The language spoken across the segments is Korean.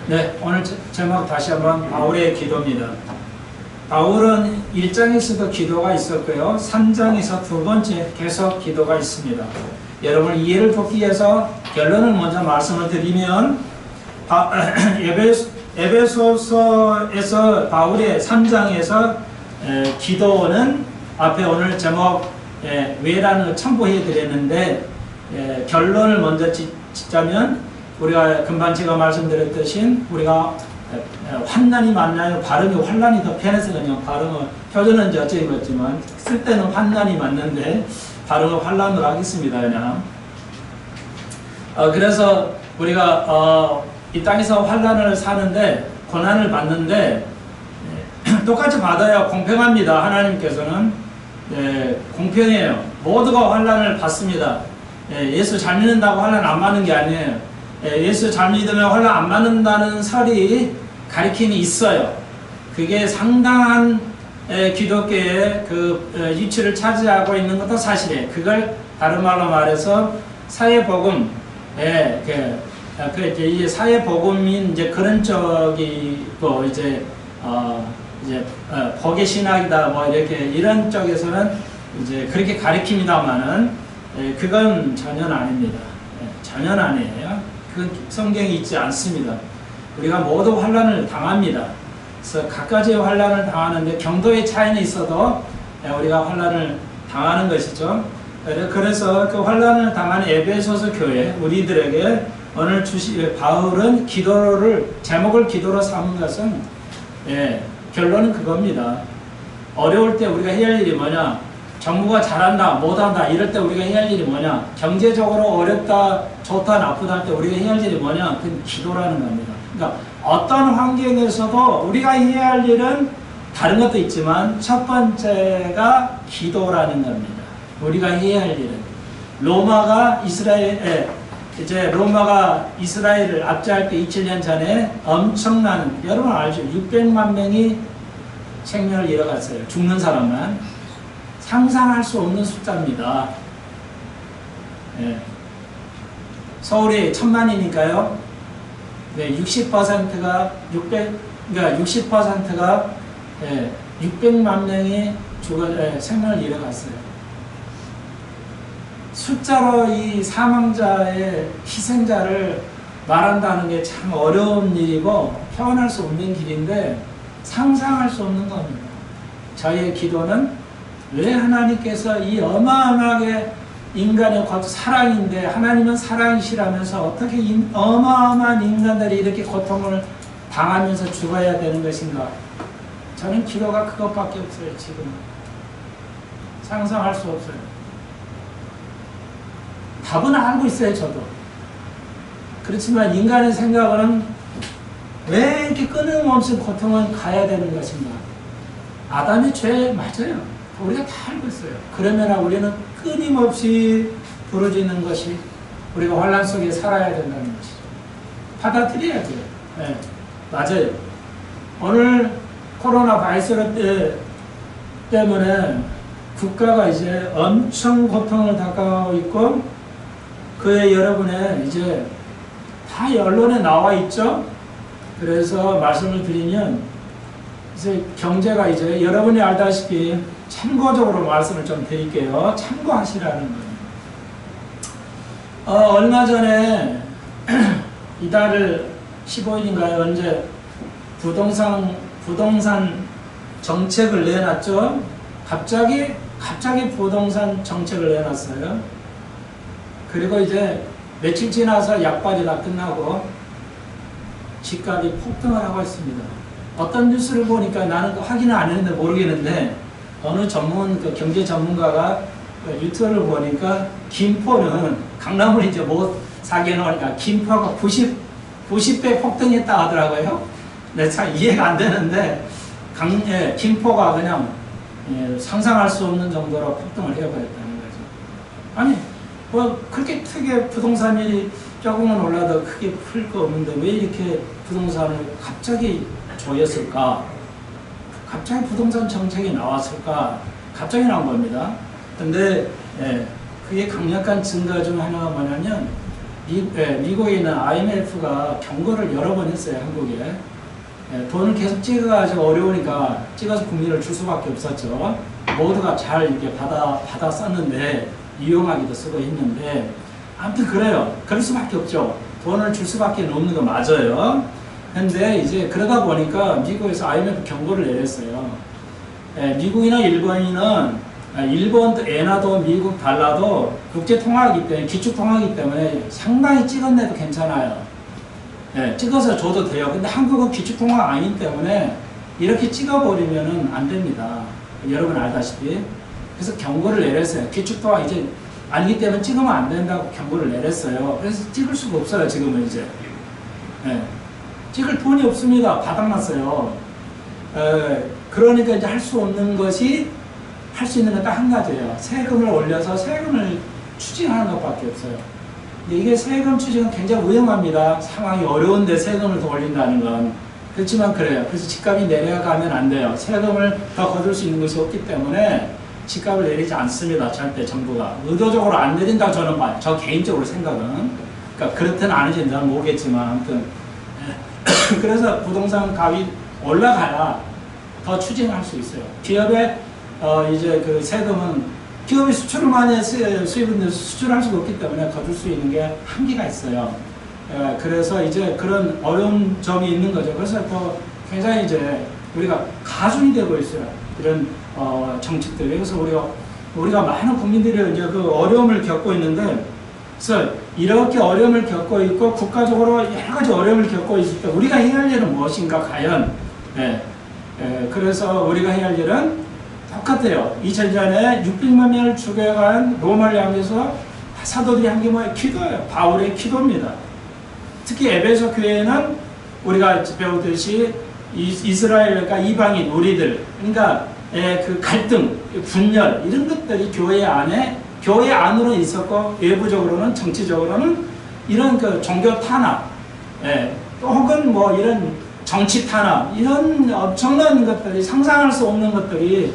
네, 오늘 제목 다시 한번 바울의 기도입니다. 바울은 1장에서도 기도가 있었고요. 3장에서 두 번째 계속 기도가 있습니다. 여러분 이해를 돕기 위해서 결론을 먼저 말씀을 드리면 에베소서에서 바울의 3장에서 기도는 앞에 오늘 제목 왜라는 걸 첨부해 드렸는데 결론을 먼저 짓자면 우리가 금방 제가 말씀드렸듯이 우리가 환난이 맞나요? 발음이 환난이 더 편해서 그냥 발음을 표준은 이제 어쩌겠지만 쓸 때는 환난이 맞는데 발음을 환난으로 하겠습니다. 그냥 그래서 우리가 이 땅에서 환난을 사는데 고난을 받는데 똑같이 받아야 공평합니다. 하나님께서는 공평해요. 모두가 환난을 받습니다. 예수 잘 믿는다고 환난 안 받는 게 아니에요. 예수 잘 믿으면 환난 안 받는다는 설이 가리킴이 있어요. 그게 상당한 기독교의 그 위치를 차지하고 있는 것도 사실이에요. 그걸 다른 말로 말해서 사회복음, 이제 사회복음인 이제 그런 쪽이고 이제 복의 신학이다 뭐 이렇게 이런 쪽에서는 이제 그렇게 가리킵니다만은 그건 전혀 아닙니다. 전혀 아니에요. 그건 성경에 있지 않습니다. 우리가 모두 환난을 당합니다. 그래서 각가지의 환난을 당하는데 경도의 차이는 있어도 우리가 환난을 당하는 것이죠. 그래서 그 환난을 당하는 에베소서 교회 우리들에게 오늘 바울은 기도를 제목을 기도로 삼은 것은 결론은 그겁니다. 어려울 때 우리가 해야 할 일이 뭐냐? 정부가 잘한다, 못한다 이럴 때 우리가 해야 할 일이 뭐냐? 경제적으로 어렵다, 좋다, 나쁘다 할 때 우리가 해야 할 일이 뭐냐? 그건 기도라는 겁니다. 그러니까 어떤 환경에서도 우리가 해야 할 일은 다른 것도 있지만 첫 번째가 기도라는 겁니다. 우리가 해야 할 일은 로마가 이스라엘을 압제할 때 2000년 전에 엄청난 여러분 알죠? 600만 명이 생명을 잃어갔어요. 죽는 사람만. 상상할 수 없는 숫자입니다. 서울이 1000만이니까요. 60%가 600만 명이 생명을 잃어갔어요. 숫자로 이 사망자의 희생자를 말한다는 게 참 어려운 일이고 표현할 수 없는 길인데 상상할 수 없는 겁니다. 저희의 기도는 왜 하나님께서 이 어마어마하게 인간의 곧 사랑인데 하나님은 사랑이시라면서 어떻게 어마어마한 인간들이 이렇게 고통을 당하면서 죽어야 되는 것인가? 저는 기도가 그것밖에 없어요. 지금 상상할 수 없어요. 답은 알고 있어요. 저도. 그렇지만 인간의 생각은 왜 이렇게 끊임없이 고통을 가야 되는 것인가? 아담의 죄 맞아요. 우리가 다 알고 있어요. 그러면 우리는 끊임없이 부러지는 것이 우리가 환난 속에 살아야 된다는 것이죠. 받아들여야 돼요. 네, 맞아요. 오늘 코로나 바이러스 때문에 국가가 이제 엄청 고통을 당하고 있고 그에 여러분의 이제 다 언론에 나와 있죠. 그래서 말씀을 드리면 이제 경제가 이제 여러분이 알다시피 참고적으로 말씀을 좀 드릴게요. 참고하시라는 거예요. 얼마 전에 이달 15일인가요? 언제 부동산 정책을 내놨죠. 갑자기 부동산 정책을 내놨어요. 그리고 이제 며칠 지나서 약발이 다 끝나고 집값이 폭등을 하고 있습니다. 어떤 뉴스를 보니까 나는 확인을 안 했는데 모르겠는데 어느 경제 전문가가 유튜브를 보니까 김포는 강남을 이제 못 사게 해놓으니까 김포가 90배 폭등했다 하더라고요. 네, 참 이해가 안 되는데 김포가 그냥 상상할 수 없는 정도로 폭등을 해버렸다는 거죠. 아니 뭐 그렇게 크게 부동산이 조금은 올라도 크게 풀 거 없는데 왜 이렇게 부동산을 갑자기 조였을까? 갑자기 부동산 정책이 나왔을까? 갑자기 나온 겁니다. 근데 그게 강력한 증거 중 하나가 뭐냐면 미국에 있는 IMF가 경고를 여러 번 했어요, 한국에. 돈을 계속 찍어가지고 어려우니까 찍어서 국민을 줄 수밖에 없었죠. 모두가 잘 이렇게 받아 썼는데, 이용하기도 쓰고 했는데, 아무튼 그래요. 그럴 수밖에 없죠. 돈을 줄 수밖에 없는 거 맞아요. 근데 이제 그러다 보니까 미국에서 IMF 경고를 내렸어요. 미국이나 일본이는 일본도 엔화도 미국 달러도 국제 통화이기 때문에 기축 통화이기 때문에 상당히 찍어내도 괜찮아요. 찍어서 줘도 돼요. 근데 한국은 기축 통화가 아니기 때문에 이렇게 찍어버리면은 안 됩니다. 여러분 알다시피. 그래서 경고를 내렸어요. 기축 통화 이제 아니기 때문에 찍으면 안 된다고 경고를 내렸어요. 그래서 찍을 수가 없어요. 지금은 이제. 찍을 돈이 없습니다. 바닥났어요. 그러니까 이제 할 수 없는 것이 할 수 있는 건 딱 한 가지예요. 세금을 올려서 세금을 추징하는 것밖에 없어요. 근데 이게 세금 추징은 굉장히 위험합니다. 상황이 어려운데 세금을 더 올린다는 건. 그렇지만 그래요. 그래서 집값이 내려가면 안 돼요. 세금을 더 거둘 수 있는 것이 없기 때문에 집값을 내리지 않습니다. 절대 정부가. 의도적으로 안 내린다고 저는 봐요. 저 개인적으로 생각은. 그러니까 그렇든 아닌지는 난 모르겠지만 아무튼. 그래서 부동산 값이 올라가야 더 추징할 수 있어요. 기업의 이제 그 세금은 기업이 수출을 많이 해서 수입인데 수출할 수가 없기 때문에 거둘 수 있는 게 한계가 있어요. 그래서 이제 그런 어려운 점이 있는 거죠. 그래서 또 굉장히 이제 우리가 가중이 되고 있어요. 이런 정책들이. 그래서 우리가 많은 국민들이 이제 그 어려움을 겪고 있는데, 그래서 이렇게 어려움을 겪고 있고 국가적으로 여러 가지 어려움을 겪고 있을 때 우리가 해야 할 일은 무엇인가 과연? 그래서 우리가 해야 할 일은 똑같아요. 2000년에 600만 명을 죽여간 로마를 향해서 사도들이 한 게 뭐예요? 기도예요. 바울의 기도입니다. 특히 에베소 교회는 우리가 배우듯이 이스라엘과 이방인 우리들, 그러니까 그 갈등, 분열 이런 것들이 교회 안으로 있었고, 외부적으로는 정치적으로는 이런 그 종교 탄압, 또 혹은 뭐 이런 정치 탄압, 이런 엄청난 것들이 상상할 수 없는 것들이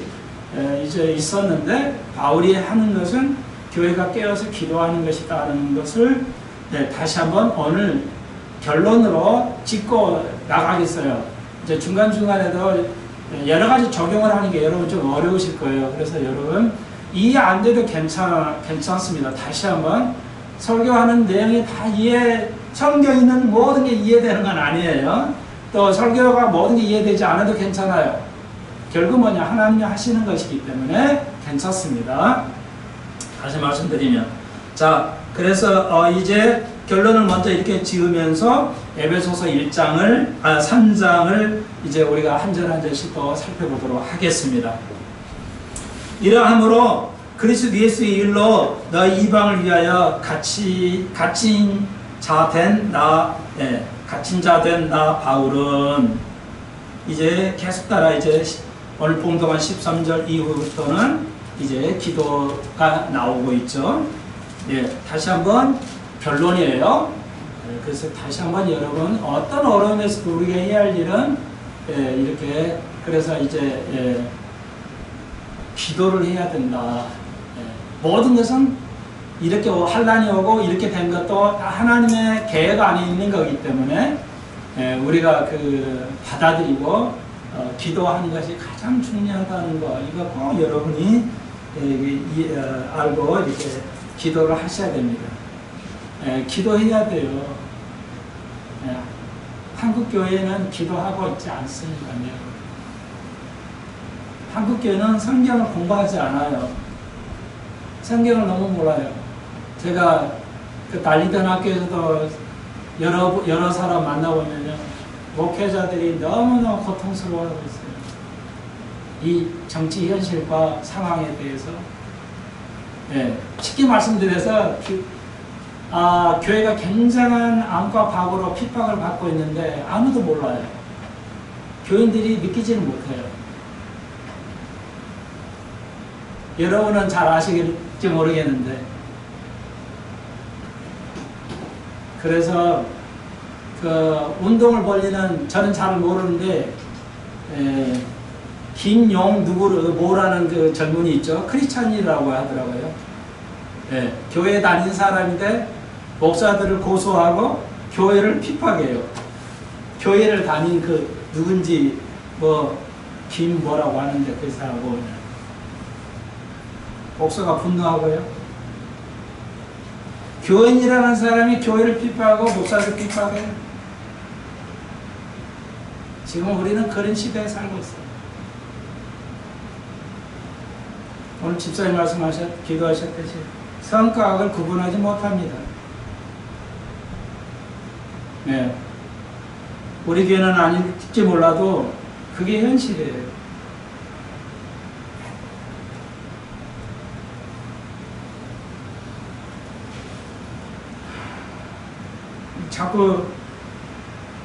이제 있었는데, 바울이 하는 것은 교회가 깨어서 기도하는 것이다라는 것을 다시 한번 오늘 결론으로 짚고 나가겠어요. 이제 중간중간에도 여러 가지 적용을 하는 게 여러분 좀 어려우실 거예요. 그래서 여러분 이해 안 돼도 괜찮습니다. 다시 한번 설교하는 내용이 다 성경에 있는 모든 게 이해되는 건 아니에요. 또 설교가 모든 게 이해되지 않아도 괜찮아요. 결국 뭐냐, 하나님이 하시는 것이기 때문에 괜찮습니다. 다시 말씀드리면, 자, 그래서 이제 결론을 먼저 이렇게 지으면서 에베소서 3장을 이제 우리가 한 절 한 절씩 더 살펴보도록 하겠습니다. 이러함으로 그리스도 예수의 일로 너희 이방을 위하여 갇힌 자 된 나 바울은, 이제 계속 따라 이제 오늘 봉독한 13절 이후부터는 이제 기도가 나오고 있죠. 다시 한번 결론이에요. 그래서 다시 한번 여러분, 어떤 어려움에서도 우리가 해야 할 일은 이렇게, 그래서 이제 기도를 해야 된다. 모든 것은 이렇게 환난이 오고 이렇게 된 것도 다 하나님의 계획 안에 있는 거기 때문에 우리가 받아들이고 기도하는 것이 가장 중요하다는 거, 이거 꼭 여러분이 알고 이렇게 기도를 하셔야 됩니다. 기도해야 돼요. 한국 교회는 기도하고 있지 않습니까요? 한국 교회는 성경을 공부하지 않아요. 성경을 너무 몰라요. 제가 그 달리던 학교에서도 여러 사람 만나보면요, 목회자들이 너무너무 고통스러워하고 있어요. 이 정치 현실과 상황에 대해서. 쉽게 말씀드려서 교회가 굉장한 암과 박으로 핍박을 받고 있는데 아무도 몰라요. 교인들이 느끼지는 못해요. 여러분은 잘 아시겠지 모르겠는데, 그래서 그 운동을 벌리는, 저는 잘 모르는데 김용 뭐라는 그 젊은이 있죠. 크리스찬이라고 하더라고요. 교회 다닌 사람인데 목사들을 고소하고 교회를 핍박해요. 교회를 다닌 그 누군지 김 뭐라고 하는데 그 사람하고 목사가 분노하고요. 교인이라는 사람이 교회를 핍박하고 목사를 핍박해요. 지금 우리는 그런 시대에 살고 있어요. 오늘 집사님 기도하셨듯이 성과학을 구분하지 못합니다. 네. 우리 교회는 아닐지 몰라도 그게 현실이에요. 자꾸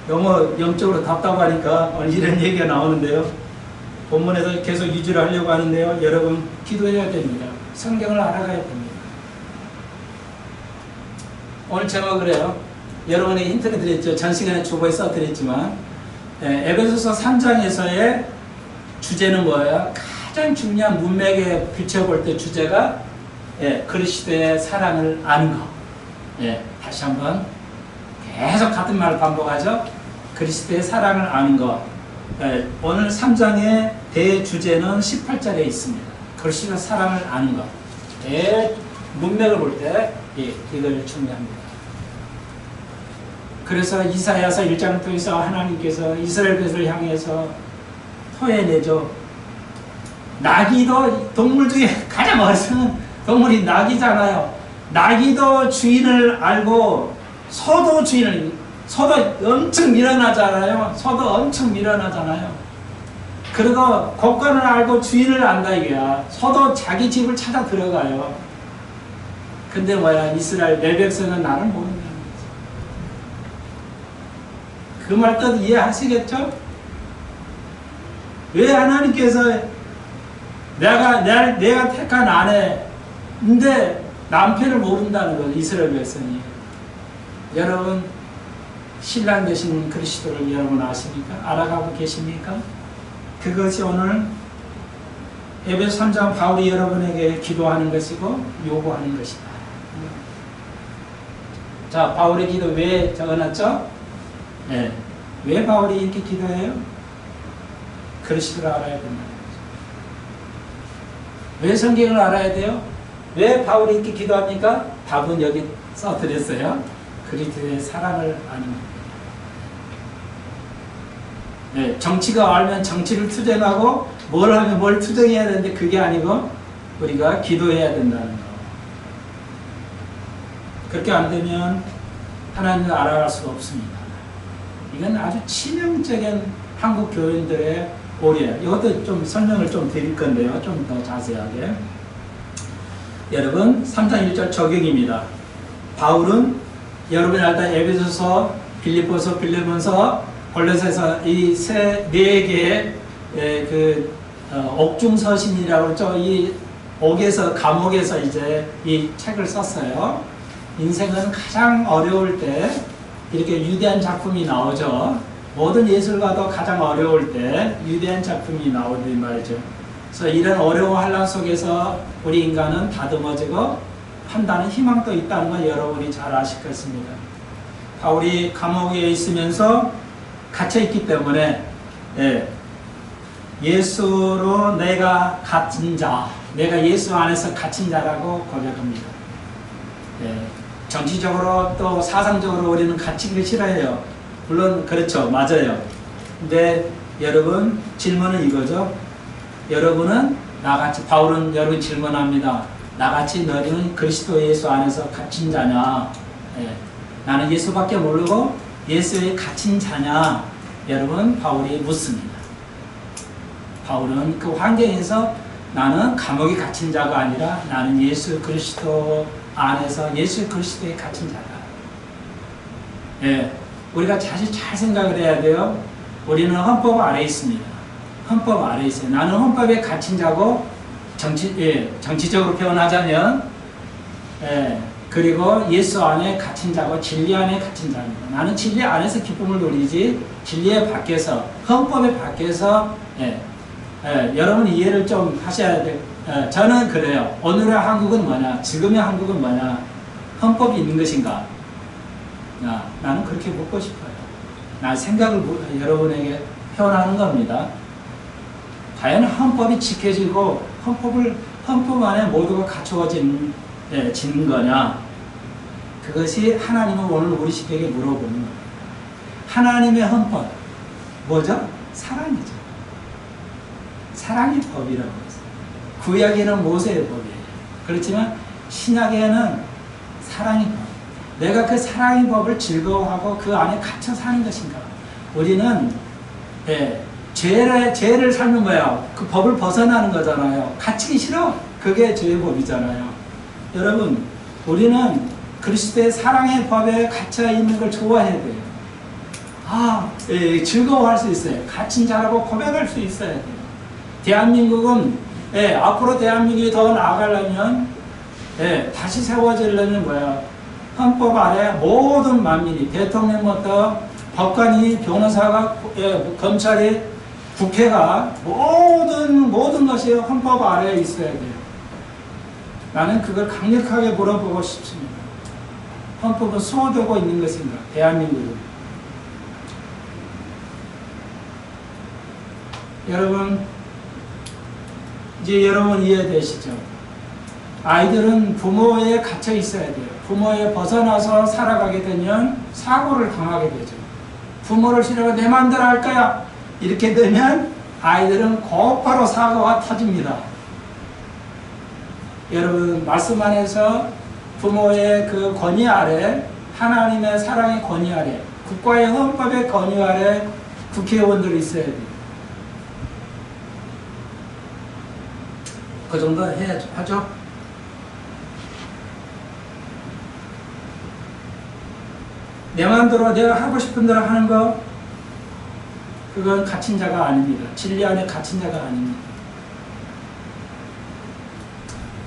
너무 영적으로 답답하니까 오늘 이런 얘기가 나오는데요. 본문에서 계속 유지를 하려고 하는데요. 여러분 기도해야 됩니다. 성경을 알아가야 됩니다. 오늘 제가 그래요. 여러분이 힌트를 드렸죠. 전 시간에 초보에 써드렸지만 에베소서 3장에서의 주제는 뭐예요? 가장 중요한 문맥에 비춰볼 때 주제가 그리스도의 사랑을 아는 것. 다시 한번 계속 같은 말을 반복하죠. 그리스도의 사랑을 아는 것. 오늘 3장의 대주제는 18절에 있습니다. 그리스도의 사랑을 아는 것. 문맥을 볼 때 이걸 중요합니다. 그래서 이사야서 1장을 통해서 하나님께서 이스라엘 백성을 향해서 토해내죠. 나귀도 동물 중에 가장 어리석은 동물이 나귀잖아요. 나귀도 주인을 알고 소도 엄청 밀어나잖아요. 소도 엄청 밀어나잖아요. 그리고 곳간을 알고 주인을 안다 이거야. 소도 자기 집을 찾아 들어가요. 근데 뭐야, 이스라엘 내 백성은 나를 모른다는 거지. 그 말 뜻 이해하시겠죠? 왜 하나님께서 내가 택한 아내인데 남편을 모른다는 거죠, 이스라엘 백성이. 여러분 신랑 되신 그리스도를 여러분 아십니까? 알아가고 계십니까? 그것이 오늘 에베소 3장 바울이 여러분에게 기도하는 것이고 요구하는 것이다. 자, 바울의 기도 왜 적어놨죠? 왜 바울이 이렇게 기도해요? 그리스도를 알아야 된다는 거죠. 왜 성경을 알아야 돼요? 왜 바울이 이렇게 기도합니까? 답은 여기 써드렸어요. 그리스도의 사랑을 아는 것. 정치가 알면 정치를 투쟁하고 뭘 하면 뭘 투쟁해야 되는데 그게 아니고 우리가 기도해야 된다는 거. 그렇게 안 되면 하나님을 알아갈 수가 없습니다. 이건 아주 치명적인 한국 교인들의 오해. 이것도 좀 설명을 좀 드릴 건데요. 좀 더 자세하게. 여러분 3장 1절 적용입니다. 바울은 여러분이 알다 에베소서, 빌립보서, 빌레몬서, 골로새서 이 네 개의 옥중서신이라고 그러죠. 이 감옥에서 이제 이 책을 썼어요. 인생은 가장 어려울 때 이렇게 위대한 작품이 나오죠. 모든 예술가도 가장 어려울 때 위대한 작품이 나오는 말이죠. 그래서 이런 어려운 환란 속에서 우리 인간은 다듬어지고 한다는 희망도 있다는 건 여러분이 잘 아실 것입니다. 바울이 감옥에 있으면서 갇혀있기 때문에 예수로 내가 갇힌 자, 내가 예수 안에서 갇힌 자라고 고백합니다. 정치적으로 또 사상적으로 우리는 갇히기를 싫어해요. 물론 그렇죠. 맞아요. 근데 여러분 질문은 이거죠. 여러분은 나같이, 바울은 여러분 질문합니다. 나같이 너희는 그리스도 예수 안에서 갇힌 자냐? 나는 예수밖에 모르고 예수에 갇힌 자냐? 여러분 바울이 묻습니다. 바울은 그 환경에서 나는 감옥에 갇힌 자가 아니라 나는 예수 그리스도 안에서 예수 그리스도에 갇힌 자다. 우리가 사실 잘 생각을 해야 돼요. 우리는 헌법 아래에 있습니다. 헌법 아래에 있어요. 나는 헌법에 갇힌 자고 정치적으로 표현하자면 그리고 예수 안에 갇힌 자고 진리 안에 갇힌 자입니다. 나는 진리 안에서 기쁨을 누리지 진리의 밖에서 헌법의 밖에서 여러분 이해를 좀 하셔야 돼요. 저는 그래요. 오늘의 한국은 뭐냐? 지금의 한국은 뭐냐? 헌법이 있는 것인가? 나는 그렇게 묻고 싶어요. 나 생각을 여러분에게 표현하는 겁니다. 과연 헌법이 지켜지고 헌법 안에 모두가 갖추어진 지는 거냐? 그것이 하나님은 오늘 우리 시대에게 물어보는 거예요. 하나님의 헌법 뭐죠? 사랑이죠. 사랑의 법이라고 했어요. 구약에는 모세의 법이에요. 그렇지만 신약에는 사랑의 법. 내가 그 사랑의 법을 즐거워하고 그 안에 갇혀 사는 것인가? 우리는 죄를 살면 뭐야? 그 법을 벗어나는 거잖아요. 갇히기 싫어. 그게 죄의 법이잖아요. 여러분, 우리는 그리스도의 사랑의 법에 갇혀 있는 걸 좋아해야 돼요. 즐거워할 수 있어요. 갇힌 자라고 고백할 수 있어야 돼요. 대한민국은 앞으로 대한민국이 더 나아가려면 다시 세워지려면 뭐야? 헌법 아래 모든 만민이 대통령부터 법관이 변호사가 검찰이 국회가 모든 것이 헌법 아래에 있어야 돼요. 나는 그걸 강력하게 물어보고 싶습니다. 헌법은 수호되고 있는 것인가? 대한민국은. 여러분, 이제 여러분 이해되시죠? 아이들은 부모에 갇혀 있어야 돼요. 부모에 벗어나서 살아가게 되면 사고를 당하게 되죠. 부모를 싫어하고 내 맘대로 할 거야. 이렇게 되면 아이들은 곧바로 사고가 터집니다. 여러분, 말씀 안에서 부모의 그 권위 아래, 하나님의 사랑의 권위 아래, 국가의 헌법의 권위 아래 국회의원들이 있어야 돼요. 그 정도 해야죠. 하죠? 내 마음대로 내가 하고 싶은 대로 하는 거, 그건 갇힌 자가 아닙니다. 진리 안에 갇힌 자가 아닙니다.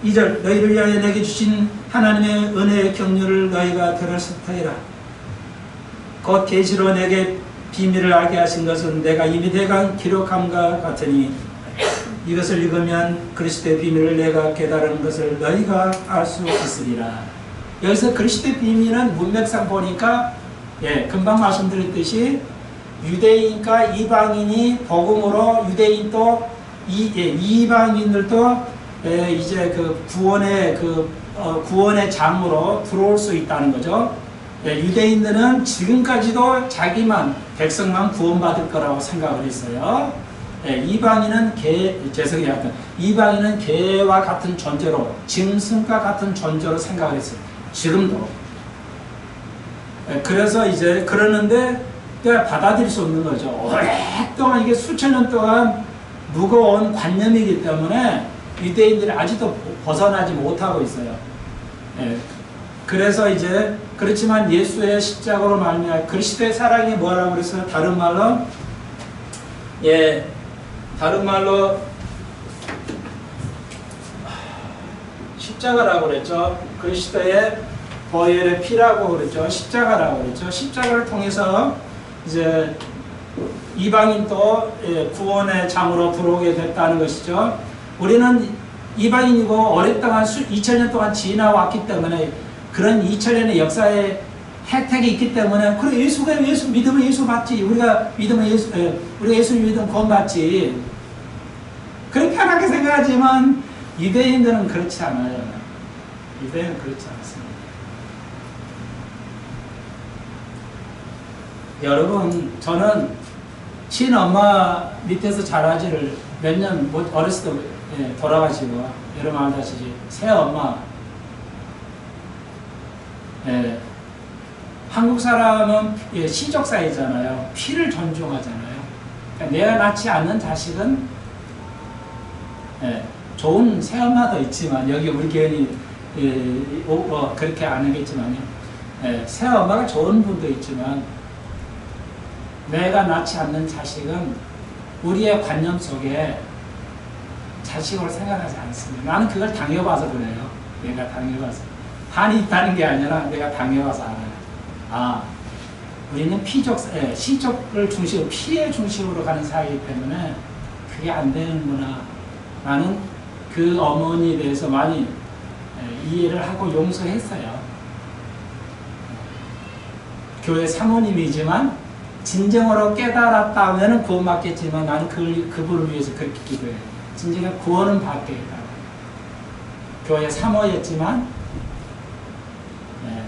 2절, 너희를 위하여 내게 주신 하나님의 은혜의 경륜을 너희가 들었을 터이라. 곧 계시로 내게 비밀을 알게 하신 것은 내가 이미 대강 기록함과 같으니 이것을 읽으면 그리스도의 비밀을 내가 깨달은 것을 너희가 알 수 있으리라. 여기서 그리스도의 비밀은 문맥상 보니까 금방 말씀드렸듯이 유대인과 이방인이 복음으로 유대인도 이방인들도 이제 그 구원의 장으로 들어올 수 있다는 거죠. 유대인들은 지금까지도 자기만 백성만 구원받을 거라고 생각을 했어요. 이방인은 이방인은 개와 같은 존재로, 짐승과 같은 존재로 생각을 했어요. 지금도. 그래서 이제 그러는데 받아들일 수 없는 거죠. 오랫동안 이게 수천 년 동안 무거운 관념이기 때문에 유대인들이 아직도 벗어나지 못하고 있어요. 그래서 이제 그렇지만 예수의 십자가로 말미암아 그리스도의 사랑이 뭐라고 그랬어요? 다른 말로 십자가라고 그랬죠. 그리스도의 보혈의 피라고 그랬죠. 십자가라고 그랬죠. 십자가를 통해서 이제 이방인도 구원의 장으로 들어오게 됐다는 것이죠. 우리는 이방인이고 오랫동안 2000년 동안 지나왔기 때문에 그런 2000년의 역사에 혜택이 있기 때문에 그래 예수 믿으면 예수 받지. 우리가 예수 믿으면 구원 받지. 그렇게 편하게 생각하지만 유대인들은 그렇지 않아요. 유대인은 그렇지 않습니다. 여러분, 저는 친엄마 밑에서 자라지를 몇 년 어렸을 때 돌아가시고 여러분 알다시피 새엄마 한국 사람은 시족사회잖아요. 피를 존중하잖아요. 그러니까 내가 낳지 않는 자식은 좋은 새엄마도 있지만 여기 우리 교인이 그렇게 안 하겠지만요. 새엄마가 좋은 분도 있지만 내가 낳지 않는 자식은 우리의 관념 속에 자식으로 생각하지 않습니다. 나는 그걸 당해봐서 그래요. 내가 당해봐서. 한이 있다는 게 아니라 내가 당해봐서 알아요. 우리는 시족을 중심으로, 피의 중심으로 가는 사회이기 때문에 그게 안 되는구나. 나는 그 어머니에 대해서 많이 이해를 하고 용서했어요. 교회 사모님이지만 진정으로 깨달았다 하면 구원받겠지만 나는 그분을 위해서 그렇게 기도해요. 진정한 구원은 받게 해달라. 교회 사모였지만 네.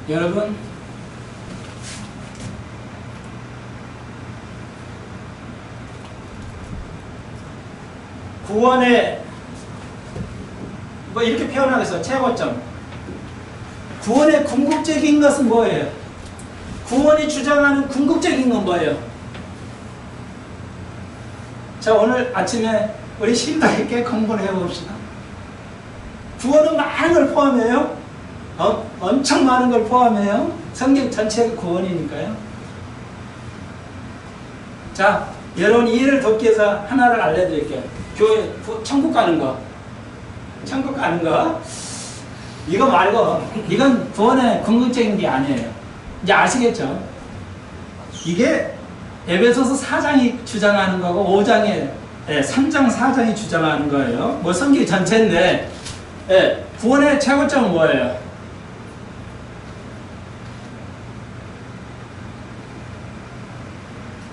여러분 구원의 뭐 이렇게 표현하겠어요. 최고점. 구원의 궁극적인 것은 뭐예요? 구원이 주장하는 궁극적인 건 뭐예요? 자, 오늘 아침에 우리 심도 있게 공부를 해봅시다. 구원은 많은 걸 포함해요. 엄청 많은 걸 포함해요. 성경 전체가 구원이니까요. 자, 여러분 이해를 돕기 위해서 하나를 알려드릴게요. 교회, 천국 가는 거. 천국 가는 거. 이거 말고, 이건 구원의 궁극적인 게 아니에요. 이제 아시겠죠? 이게 에베소서 4장이 주장하는 거고, 5장에, 3장, 4장이 주장하는 거예요. 뭐 성경 전체인데, 구원의 최고점은 뭐예요?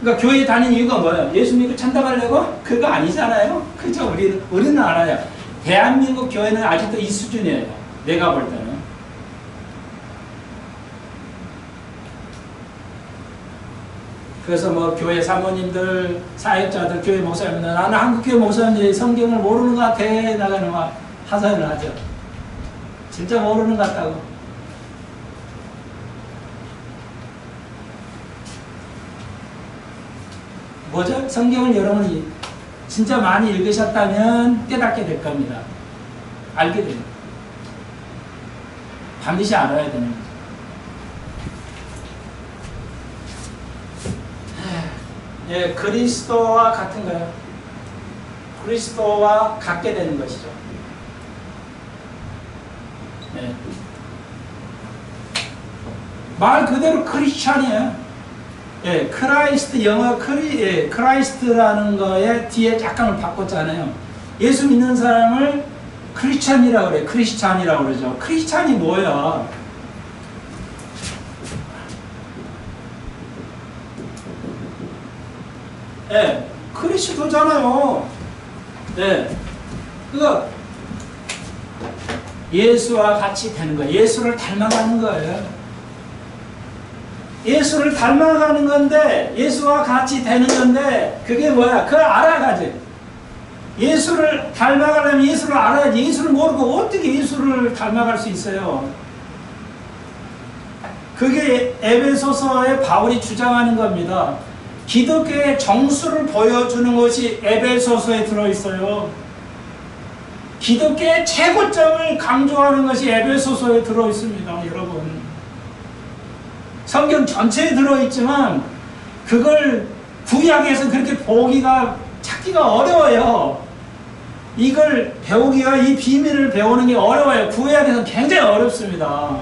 그러니까 교회 다니는 이유가 뭐예요? 예수 믿고 천당 가려고? 그거 아니잖아요? 그죠? 우리는 알아요. 대한민국 교회는 아직도 이 수준이에요. 내가 볼 때는. 그래서 뭐 교회 사모님들, 사역자들, 교회 목사님들, 나는 한국 교회 목사님들이 성경을 모르는 것 같아 나가는 막 하소연을 하죠. 진짜 모르는 것 같다고. 뭐죠? 성경을 여러분이 진짜 많이 읽으셨다면 깨닫게 될 겁니다. 알게 돼요. 반드시 알아야 되는 거죠. 예, 그리스도와 같은 거예요. 그리스도와 같게 되는 것이죠. 예. 말 그대로 크리스찬이에요. 예, 크라이스트, 영어 크라이스트라는 거에 뒤에 약간을 바꿨잖아요. 예수 믿는 사람을 크리스찬이라고 그래요. 크리스찬이라고 그러죠. 크리스찬이 뭐야? 예, 그리스도잖아요. 예, 그거 예수와 같이 되는 거예요. 예수를 닮아가는 거예요. 예수를 닮아가는 건데, 예수와 같이 되는 건데, 그게 뭐야? 그걸 알아가지. 예수를 닮아가려면 예수를 알아야지. 예수를 모르고 어떻게 예수를 닮아갈 수 있어요? 그게 에베소서에 바울이 주장하는 겁니다. 기독교의 정수를 보여주는 것이 에베소서에 들어있어요. 기독교의 최고점을 강조하는 것이 에베소서에 들어있습니다, 여러분. 성경 전체에 들어있지만 그걸 구약에서 그렇게 찾기가 어려워요. 이걸 배우기가, 이 비밀을 배우는 게 어려워요. 구약에서는 굉장히 어렵습니다.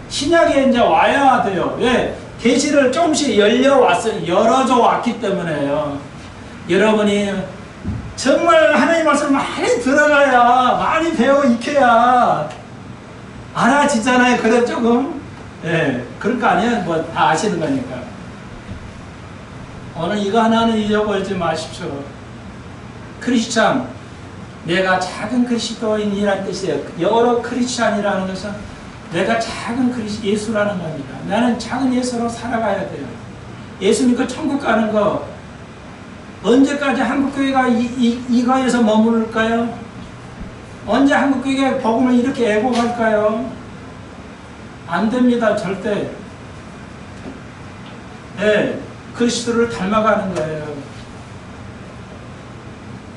신약에 이제 와야 돼요. 왜? 계시를 조금씩 열어줘 왔기 때문에요. 여러분이 정말 하나님 말씀을 많이 들어가야, 많이 배워 익혀야 알아지잖아요. 그래 조금. 예, 그럴 거 아니에요. 뭐 다 아시는 거니까. 오늘 이거 하나는 잊어버리지 마십시오. 크리스찬, 내가 작은 그리스도인이라는 뜻이에요. 영어로 크리스찬이라는 것은 내가 작은 예수라는 겁니다. 나는 작은 예수로 살아가야 돼요. 예수 믿고 천국 가는 거, 언제까지 한국교회가 이거에서 머무를까요? 언제 한국교회가 복음을 이렇게 애곡할까요? 안 됩니다, 절대. 네, 그리스도를 닮아가는 거예요.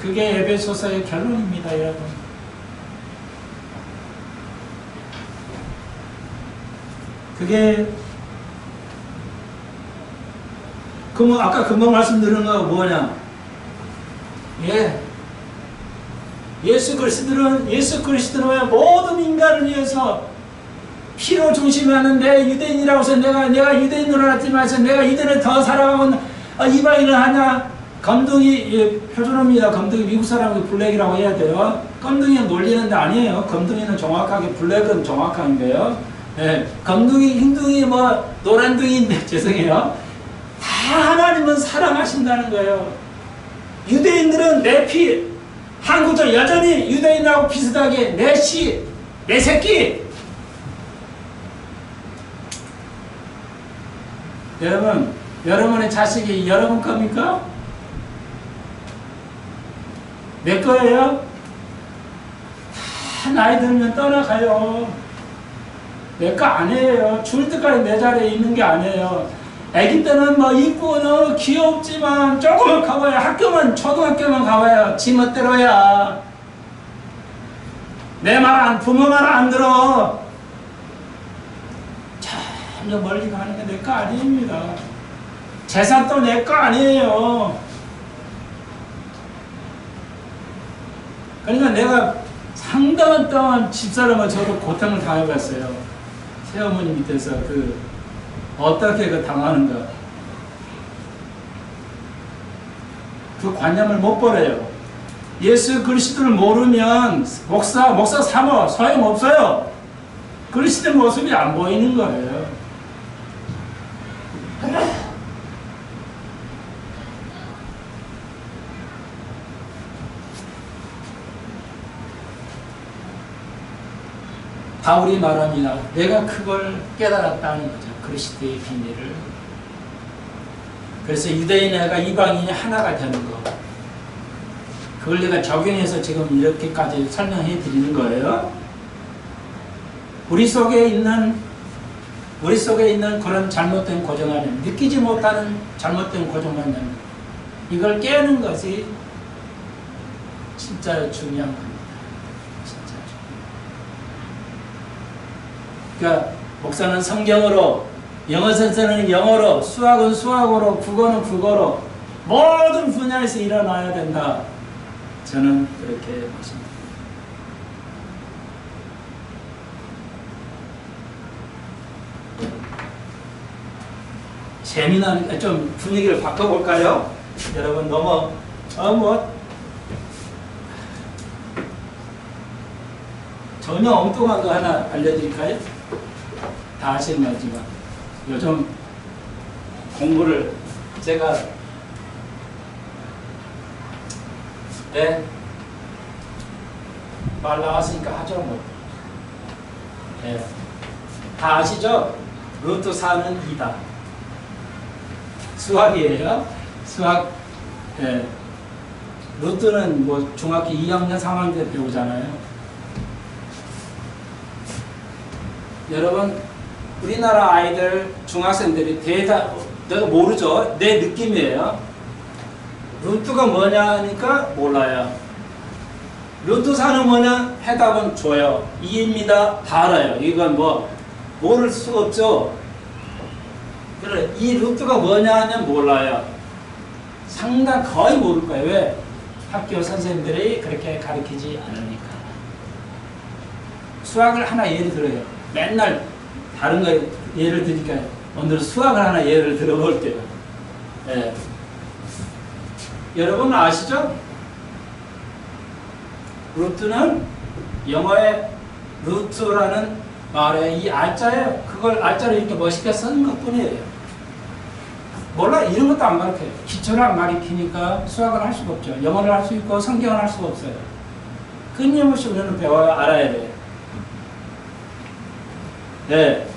그게 에베소서의 결론입니다, 여러분. 그게 아까 금방 말씀드린 거 뭐냐? 예. 예수 그리스도는 모든 인간을 위해서 피로 중심하는 내 유대인이라고 해서 내가 유대인으로 나타나서 내가 이들을 더 사랑하고 이방인은 하냐? 검둥이, 예, 표준어입니다. 검둥이 미국 사람이 블랙이라고 해야 돼요. 검둥이는 놀리는데 아니에요. 검둥이는 정확하게, 블랙은 정확한데요. 예, 검둥이, 흰둥이, 뭐, 노란둥이인데, 죄송해요. 다 하나님은 사랑하신다는 거예요. 유대인들은 내 피, 한국적 여전히 유대인하고 비슷하게 내 씨, 내 새끼. 여러분, 여러분의 자식이 여러분 겁니까? 내 거예요? 다 나이 들면 떠나가요. 내 거 아니에요. 죽을 때까지 내 자리에 있는 게 아니에요. 아기 때는 뭐 이쁘고 너무 귀엽지만 조금만 가봐야 학교만 초등학교만 가봐야 지 멋대로야. 내 말 부모 말 안 들어. 참 멀리 가는 게 내 거 아닙니다. 재산도 내 거 아니에요. 그러니까 내가 상당한 동안 집사람은 저도 고통을 당해봤어요. 새어머니 밑에서 어떻게 당하는가. 그 관념을 못 버려요. 예수 그리스도를 모르면 목사 삼어 소용없어요. 그리스도의 모습이 안 보이는 거예요. 바울이 말합니다. 내가 그걸 깨달았다는 거죠. 그리스도의 비밀을. 그래서 유대인과 이방인이 하나가 되는 거. 그걸 내가 적용해서 지금 이렇게까지 설명해 드리는 거예요. 우리 속에 있는 그런 잘못된 고정관념, 느끼지 못하는 잘못된 고정관념, 이걸 깨는 것이 진짜 중요한 겁니다. 그러니까 목사는 성경으로, 영어 선생은 영어로, 수학은 수학으로, 국어는 국어로 모든 분야에서 일어나야 된다. 저는 그렇게 보십니다. 재미난, 좀 분위기를 바꿔볼까요? 여러분 너무 전혀 엉뚱한 거 하나 알려드릴까요? 다 아시는 거지만 요즘 공부를 제가 말 나왔으니까 하죠 뭐. 다 아시죠? 루트 4는 2다. 수학이에요. 수학. 루트는 뭐 중학교 2학년 3학년 때 배우잖아요. 여러분 우리나라 아이들 중학생들이 내가 모르죠. 내 느낌이에요. 루트가 뭐냐 하니까 몰라요. 루트 4는 뭐냐? 해답은 줘요. 2입니다. 다 알아요. 이건 모를 수가 없죠. 그래, 이 루트가 뭐냐 하면 몰라요. 거의 모를 거예요. 왜? 학교 선생님들이 그렇게 가르치지 않으니까. 수학을 하나 예를 들어요. 맨날 다른 거 예를 드니까 오늘 수학을 하나 예를 들어볼게요. 여러분 아시죠? 루트는 영어의 루트라는 말에 이 알자예요. 그걸 알자를 이렇게 멋있게 쓰는 것 뿐이에요. 몰라, 이런 것도 안 가르쳐요. 기초를 안 가르치니까 수학을 할 수가 없죠. 영어를 할 수 있고 성경을 할 수가 없어요. 끊임없이 우리는 배워야 알아야 돼요.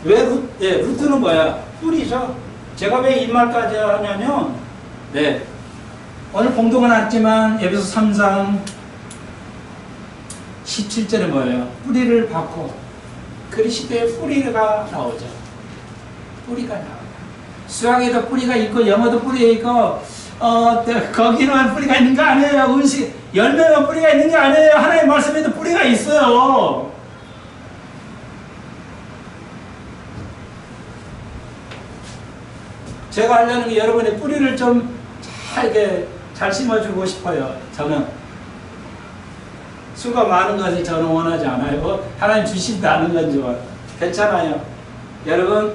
루트는 뭐야? 뿌리죠. 제가 왜 이 말까지 하냐면, 오늘 공동은 왔지만 에베소 3장 17절에 뭐예요? 뿌리를 받고 그리스도의 뿌리가 나오죠. 뿌리가 나와요. 수학에도 뿌리가 있고 영어도 뿌리가 있고 거기는 뿌리가 있는 거 아니에요. 음식 열매가 뿌리가 있는 게 아니에요. 하나님의 말씀에도 뿌리가 있어요. 제가 하려는 게 여러분의 뿌리를 좀 잘 심어주고 싶어요. 저는 수가 많은 것을 저는 원하지 않아요. 하나님 주신다는 건 좋아요. 괜찮아요. 여러분,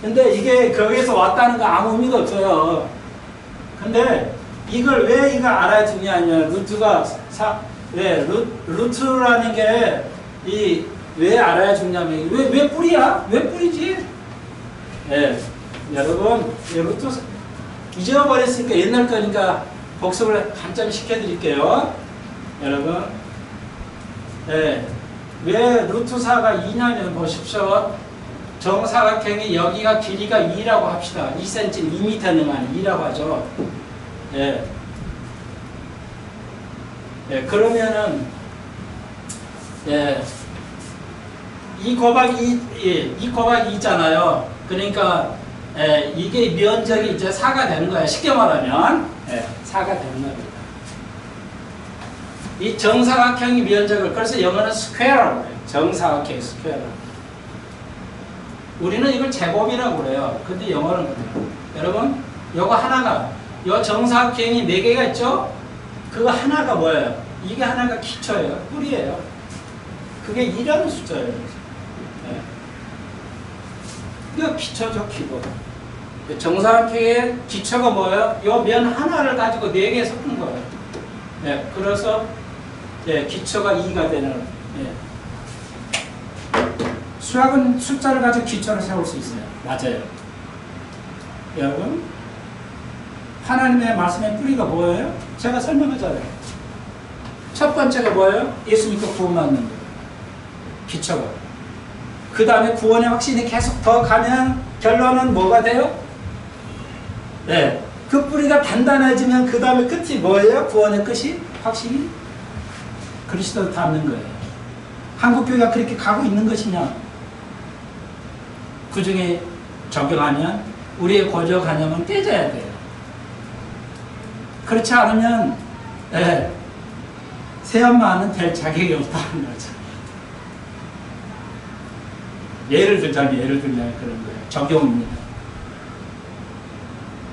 근데 이게 거기에서 왔다는 거 아무 의미가 없어요. 근데 이걸 왜 이거 알아야 중요하냐? 루트라는 게 왜 알아야 중요하면 왜 뿌리야? 왜 뿌리지? 예, 여러분 루트 잊어버렸으니까 옛날 거니까 복습을 간단히 시켜드릴게요. 여러분, 예, 왜 루트사가 2냐면 보십시오. 정사각형이 여기가 길이가 2라고 합시다. 2cm, 2m는 2라고 하죠. 예. 예, 그러면은, 예, 2 곱하기 2 있잖아요. 그러니까, 예, 이게 면적이 이제 4가 되는 거예요. 쉽게 말하면, 예, 4가 되는 겁니다. 이 정사각형이 면적을, 그래서 영어는 스퀘어라고 해요. 정사각형 스퀘어. 우리는 이걸 제곱이라고 그래요. 근데 영어는 그래요. 여러분, 요거 하나가, 요 정사각형이 4개가 있죠? 그거 하나가 뭐예요? 이게 하나가 기초예요. 뿌리예요. 그게 2라는 숫자예요. 네. 이거 기초죠, 기본. 정사각형의 기초가 뭐예요? 요 면 하나를 가지고 4개 섞은 거예요. 네. 그래서, 네, 기초가 2가 되는, 네. 수학은 숫자를 가지고 기초를 세울 수 있어요. 맞아요. 여러분, 하나님의 말씀의 뿌리가 뭐예요? 제가 설명하잖아요. 첫 번째가 뭐예요? 예수 믿고 구원받는 거예요. 기초가. 그 다음에 구원의 확신이 계속 더 가면 결론은 뭐가 돼요? 네. 그 뿌리가 단단해지면 그 다음에 끝이 뭐예요? 구원의 끝이? 확신이? 그리스도를 닮는 거예요. 한국교회가 그렇게 가고 있는 것이냐? 그 중에 적용하면 우리의 고정관념은 깨져야 돼요. 그렇지 않으면 네, 새엄마는 될 자격이 없다는 거죠. 예를 들자면 그런 거예요. 적용입니다.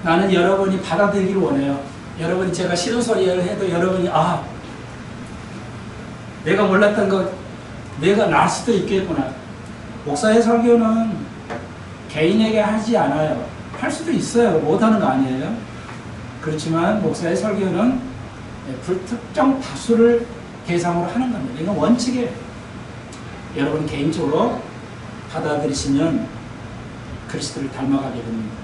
나는 여러분이 받아들이기를 원해요. 여러분이 제가 싫은 소리를 해도 여러분이 내가 몰랐던 거 내가 날 수도 있겠구나. 목사의 설교는 개인에게 하지 않아요. 할 수도 있어요. 못하는 거 아니에요. 그렇지만 목사의 설교는 불특정 다수를 대상으로 하는 겁니다. 이건 원칙이에요. 여러분 개인적으로 받아들이시면 그리스도를 닮아가게 됩니다.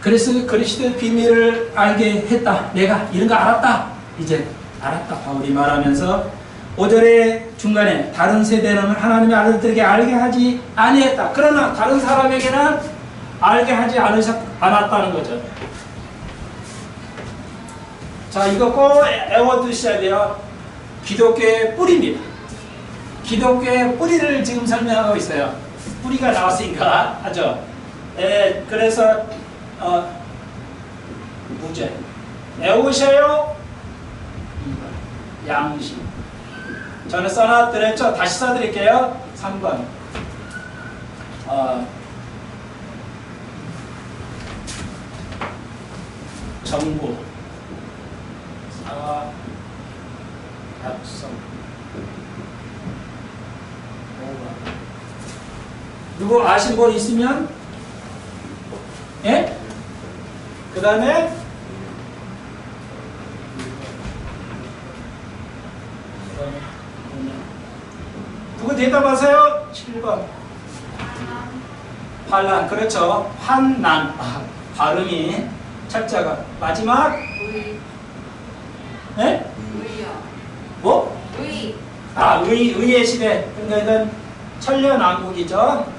그래서 그리스도의 비밀을 알게 했다. 내가 이런 거 알았다. 이제 알았다. 바울이 말하면서 5절의 중간에 다른 세대는 하나님의 아들들에게 알게 하지 아니했다. 그러나 다른 사람에게는 알게 하지 않았다는 거죠. 자, 이거 꼭 외워두셔야 돼요. 기독교의 뿌리입니다. 기독교의 뿌리를 지금 설명하고 있어요. 뿌리가 나왔으니까 하죠. 그래서 무죄 외우셔요. 양심. 저는 써놔드렸죠? 다시 써드릴게요. 3번. 정부. 사과. 약속. 누구 아신 분 있으면? 예? 그 다음에 누구 대답하세요? 7번. 반란. 그렇죠. 환난. 발음이 철자가 마지막 예? 뭐? 의의 시대. 그러니까 이건 천년왕국이죠.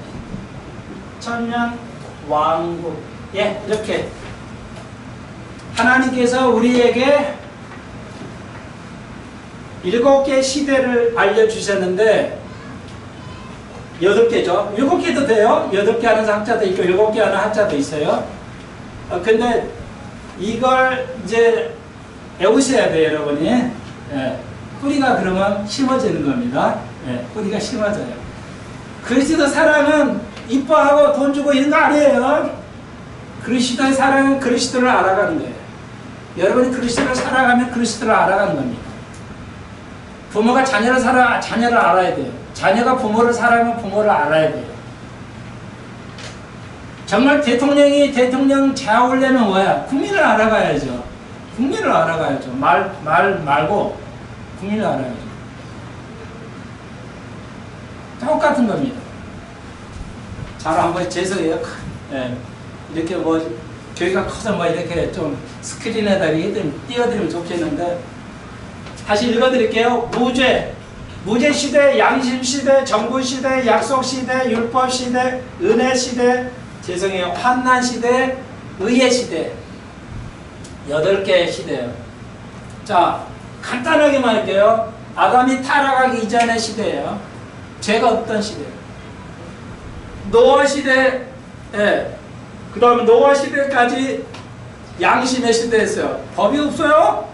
천년왕국. 예, 이렇게 하나님께서 우리에게 7개의 시대를 알려주셨는데 8개죠. 7개도 돼요. 8개 하는 학자도 있고 7개 하는 학자도 있어요. 근데 이걸 이제 외우셔야 돼요, 여러분이. 예, 뿌리가 그러면 심어지는 겁니다. 예, 뿌리가 심어져요. 그리스도 사랑은 이뻐하고 돈 주고 이런 거 아니에요. 그리스도의 사랑은 그리스도를 알아가는 거예요. 여러분이 그리스도를 살아가면 그리스도를 알아가는 겁니다. 부모가 자녀를 알아야 돼요. 자녀가 부모를 사랑하면 부모를 알아야 돼요. 정말 대통령이 대통령 제하려면 뭐야? 국민을 알아가야죠. 국민을 알아가야죠. 말 말고 국민을 알아야죠. 똑같은 겁니다. 잘 한번 죄송해요. 예. 이렇게 뭐 교회가 커서 뭐 이렇게 좀 스크린에다 이렇게 띄워드리면 좋겠는데 다시 읽어드릴게요. 무죄 시대, 양심 시대, 정부 시대, 약속 시대, 율법 시대, 은혜 시대, 죄송해요. 환난 시대, 의의 시대. 8개의 시대예요. 자, 간단하게만 할게요. 아담이 타락하기 이전의 시대예요. 죄가 없던 시대예요. 노아 시대, 예. 그 다음에 노아 시대까지 양심의 시대였어요. 법이 없어요.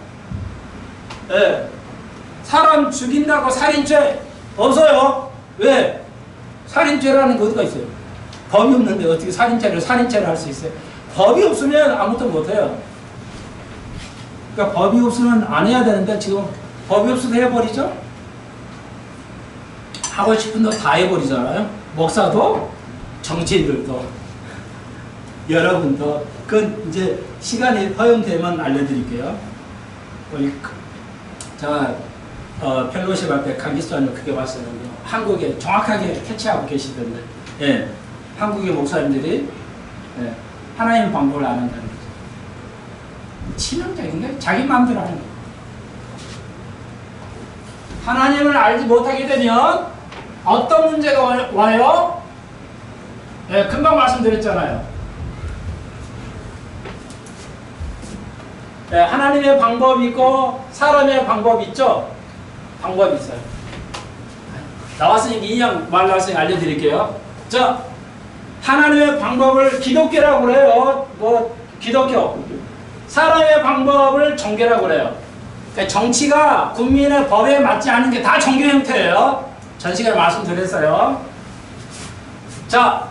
예. 사람 죽인다고 살인죄 없어요. 왜? 살인죄라는 게 어디가 있어요? 법이 없는데 어떻게 살인죄를 할 수 있어요? 법이 없으면 아무것도 못해요. 그러니까 법이 없으면 안 해야 되는데 지금 법이 없어도 해버리죠? 하고 싶은 거 다 해버리잖아요. 목사도 정치인들도 여러분도 그건 이제 시간이 허용되면 알려드릴게요. 자, 펠로시 앞에 강기수님 그게 왔어요. 한국에 정확하게 캐치하고 계시던데, 예, 한국의 목사님들이 예, 하나님 방법을 안 한다는 거죠. 치명적인가요? 자기 마음대로 하는 거예요. 하나님을 알지 못하게 되면 어떤 문제가 와요? 예, 금방 말씀드렸잖아요. 예, 하나님의 방법이 있고 사람의 방법이 있죠? 방법이 있어요. 나왔으니까 이양 말 나왔으니까 알려드릴게요. 자, 하나님의 방법을 기독교라고 그래요. 뭐 기독교. 사람의 방법을 종교라고 그래요. 그러니까 정치가 국민의 법에 맞지 않는 게 다 종교 형태예요. 전 시간에 말씀드렸어요. 자,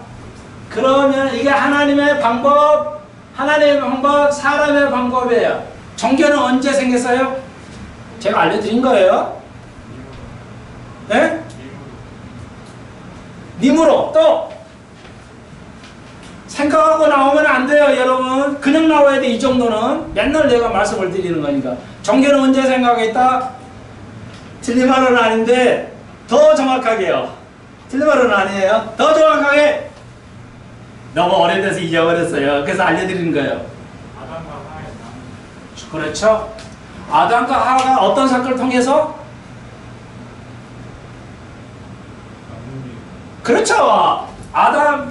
그러면 이게 하나님의 방법, 사람의 방법이에요. 종교는 언제 생겼어요? 제가 알려드린 거예요. 네? 님으로 또 생각하고 나오면 안 돼요, 여러분. 그냥 나와야 돼. 이 정도는 맨날 내가 말씀을 드리는 거니까. 종교는 언제 생각했다? 틀린 말은 아닌데 더 정확하게요. 틀린 말은 아니에요. 더 정확하게 너무 오래돼서 잊어버렸어요. 그래서 알려드리는 거예요. 아담과 하와의 그렇죠. 아담과 하와가 어떤 사건을 통해서? 그렇죠. 아담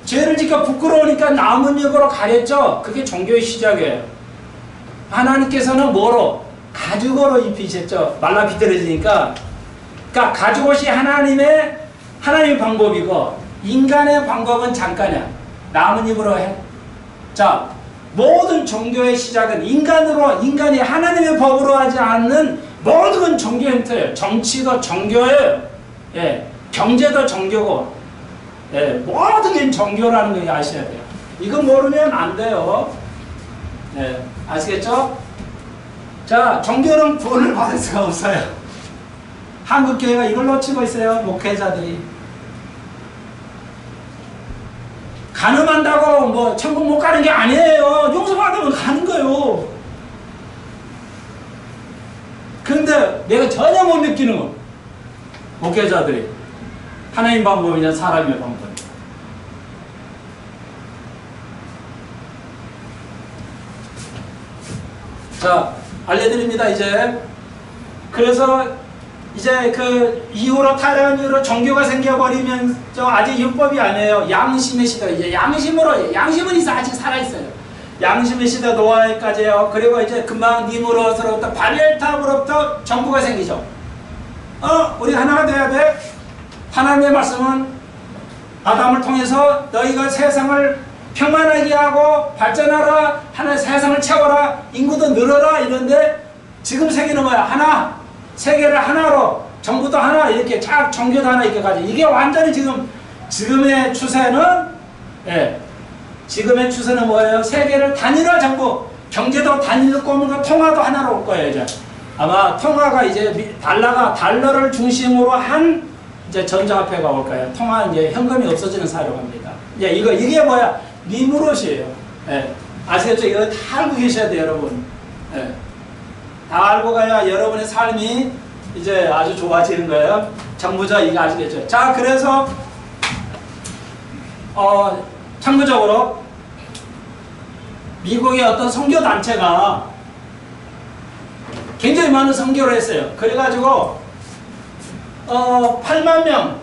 죄를 짓고 부끄러우니까 나뭇잎으로 가렸죠. 그게 종교의 시작이에요. 하나님께서는 뭐로? 가죽으로 입히셨죠. 말라 비틀어지니까. 그러니까 가죽옷이 하나님의 방법이고 인간의 방법은 잠깐이야. 나뭇잎으로 해. 자, 모든 종교의 시작은 인간이 하나님의 법으로 하지 않는 모든 종교 형태예요. 정치도 종교예요. 예, 경제도 종교고, 예, 모든 게 종교라는 거 아셔야 돼요. 이거 모르면 안 돼요. 예, 아시겠죠? 자, 종교는 구원을 받을 수가 없어요. 한국교회가 이걸 놓치고 있어요. 목회자들이. 간음한다고 뭐 천국 못 가는 게 아니에요. 용서받으면 가는 거예요. 그런데 내가 전혀 못 느끼는 건 목회자들이 하나님 방법이냐 사람의 방법. 자, 알려드립니다. 이제 그래서 이제 그 이후로 타락한 이후로 종교가 생겨버리면서 아직 율법이 아니에요. 양심의 시대. 이제 양심은 있어. 아직 살아있어요. 양심의 시대 노아에까지요. 그리고 이제 금방 니무롯으로부터 바벨탑으로부터 정부가 생기죠. 우리 하나가 돼야 돼. 하나님의 말씀은 아담을 통해서 너희가 세상을 평안하게 하고 발전하라. 하나의 세상을 채워라. 인구도 늘어라. 이런데 지금 세계는 뭐야? 하나. 세계를 하나로, 정부도 하나, 이렇게 쫙 종교도 하나 이렇게 가지고, 이게 완전히 지금의 추세는, 예, 지금의 추세는 뭐예요? 세계를 단일화 정부, 경제도 단일로 꼬물고 통화도 하나로 올 거예요, 이제. 아마 통화가 이제 달러를 중심으로 한 이제 전자화폐가 올 거예요. 통화 이제 현금이 없어지는 사회로 갑니다. 이제 이게 뭐야? 리무롯이에요. 예. 아시겠죠? 이거 다 알고 계셔야 돼요, 여러분. 예. 다 알고 가야 여러분의 삶이 이제 아주 좋아지는 거예요. 정부자 이거 아시겠죠? 자, 그래서 참고적으로 미국의 어떤 선교 단체가 굉장히 많은 선교를 했어요. 그래가지고 8만 명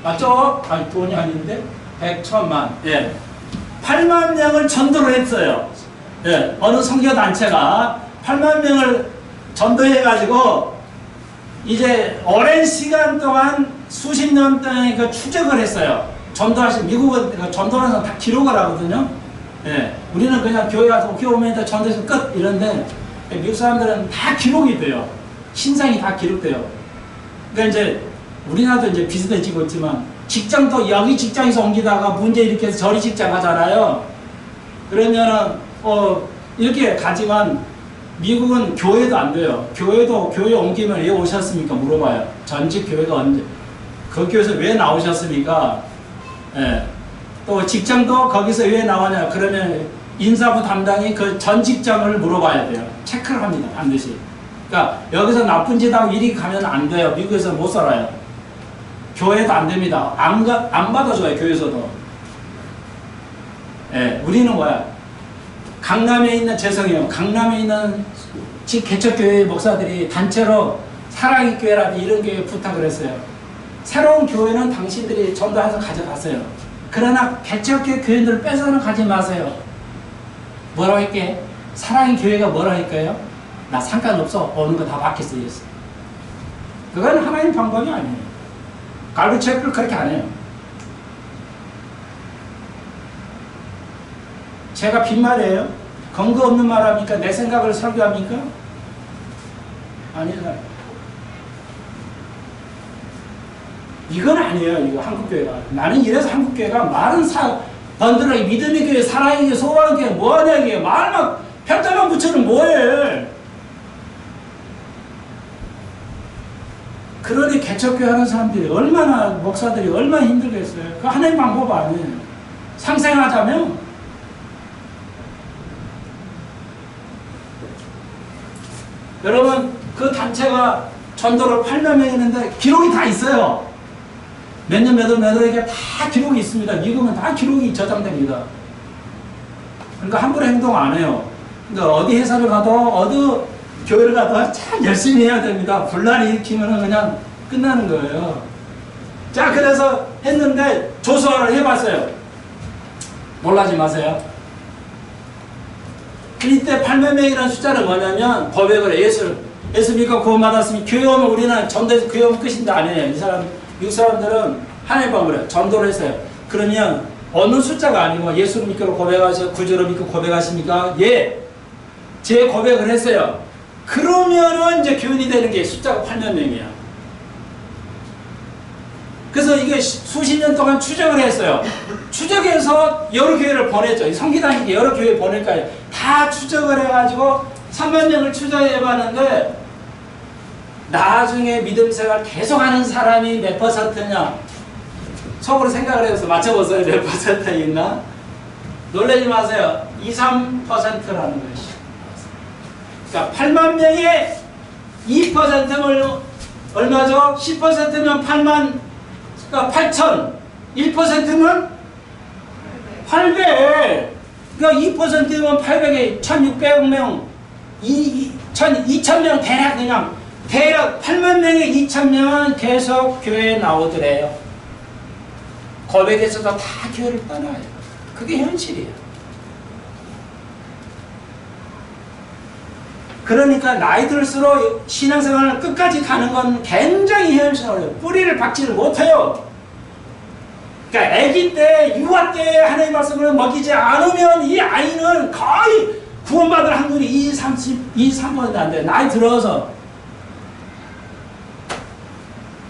맞죠? 아니 돈이 아닌데 100, 1000만 예. 8만 명을 전도를 했어요. 예. 어느 선교 단체가 8만 명을 전도해가지고 이제 오랜 시간 동안 수십 년 동안 그 추적을 했어요. 전도하신 미국은 그 전도하는 사람 다 기록을 하거든요. 예. 우리는 그냥 교회 가서 교회 오면 전도해서 끝 이런데 미국 사람들은 다 기록이 돼요. 신상이 다 기록돼요. 그러니까 이제 우리나라도 이제 비슷해지고 있지만 직장도 여기 직장에서 옮기다가 문제 일으켜서 저리 직장 하잖아요. 그러면은 이렇게 가지만 미국은 교회도 안 돼요. 교회도 교회 옮기면 왜 오셨습니까? 물어봐요. 전직 교회가 언제 그 교회에서 왜 나오셨습니까? 예. 또 직장도 거기서 왜 나오냐? 그러면 인사부 담당이 그 전 직장을 물어봐야 돼요. 체크를 합니다. 반드시. 그러니까 여기서 나쁜 짓 하고 이리 가면 안 돼요. 미국에서 못 살아요. 교회도 안 됩니다. 안 받아줘요. 교회에서도. 예, 우리는 뭐야? 강남에 있는 죄송해요. 강남에 있는 개척교회 목사들이 단체로 사랑의 교회라든지 이런 교회 부탁을 했어요. 새로운 교회는 당신들이 전도해서 가져갔어요. 그러나 개척교회 교인들을 뺏어는 가지 마세요. 뭐라고 할게? 사랑의 교회가 뭐라고 할까요? 나 상관없어. 오는 거 다 받겠어. 그건 하나님 방법이 아니에요. 갈비체크를 그렇게 안 해요. 제가 빈말이에요? 근거 없는 말 합니까? 내 생각을 설교합니까? 아니잖아요. 이건 아니에요. 이거 한국교회가. 나는 이래서 한국교회가 말은 번들하게 믿음의 교회, 사랑의 교회, 소망의 교회 뭐하냐 이게. 말만 편자만 붙여는 뭐해. 그러니 개척교회 하는 사람들이 얼마나 목사들이 얼마나 힘들겠어요. 그 하나의 방법 아니에요. 상생하자면 여러분 그 단체가 전도를 8만 명 했는데 기록이 다 있어요. 몇 년 몇 월에게 다 기록이 있습니다. 미국은 다 기록이 저장됩니다. 그러니까 함부로 행동 안 해요. 그러니까 어디 회사를 가도 어디 교회를 가도 참 열심히 해야 됩니다. 분란을 일으키면 그냥 끝나는 거예요. 자, 그래서 했는데 조사를 해봤어요. 놀라지 마세요. 이때 8만 명이라는 숫자는 뭐냐면 고백을 예수 믿고 구원받았으면 교회 오면 우리는 전도해서 교회 오면 끝인데 아니에요. 미국 사람들은 하나님 방법을 전도를 했어요. 그러면 어느 숫자가 아니고 예수를 믿고 고백하셔 구주를 믿고 고백하십니까? 예. 제 고백을 했어요. 그러면은 이제 교인이 되는 게 숫자가 8만 명이야. 그래서 이게 수십 년 동안 추적을 했어요. 추적해서 여러 교회를 보냈죠. 성기단이 여러 교회 보낼까요? 다 추적을 해가지고 3만 명을 추적해봤는데 나중에 믿음 생활 계속하는 사람이 몇 퍼센트냐? 속으로 생각을 해서 맞춰보세요. 몇 퍼센트 있나? 놀라지 마세요. 2, 3%라는 것이. 그러니까 8만 명의 2%면 얼마죠? 10%면 8만, 그러니까 8천. 1%면 800. 그러니까 2%면 800에 1,600명, 2,000명 대략 8만 명의 2,000명은 계속 교회에 나오더래요. 고백에서도 다 교회를 떠나요. 그게 현실이에요. 그러니까 나이 들수록 신앙생활을 끝까지 가는 건 굉장히 현실이에요. 뿌리를 박지를 못해요. 그러니까 아기 때, 유아 때 하나님의 말씀을 먹이지 않으면 이 아이는 거의 구원받을 확률이 3% 안 돼요. 나이 들어서.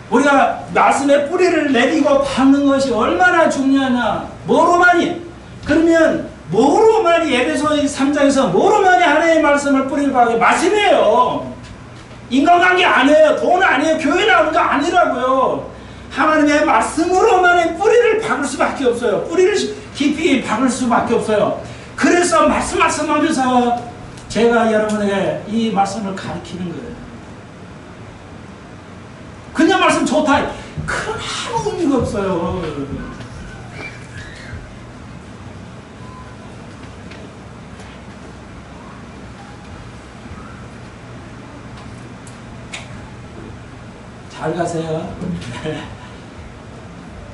우리가 말씀의 뿌리를 내리고 박는 것이 얼마나 중요하냐. 뭐로만이. 그러면 뭐로만이 에베소 3장에서 뭐로만이 하나님의 말씀을 뿌리를 박아요. 말씀이에요. 인간관계 아니에요. 돈 아니에요. 교회 나오는 거 아니라고요. 하나님의 말씀으로만의 뿌리를 박을 수밖에 없어요. 뿌리를 깊이 박을 수밖에 없어요. 그래서 말씀하면서 제가 여러분에게 이 말씀을 가르치는 거예요. 그냥 말씀 좋다. 그건 아무 의미가 없어요. 잘 가세요.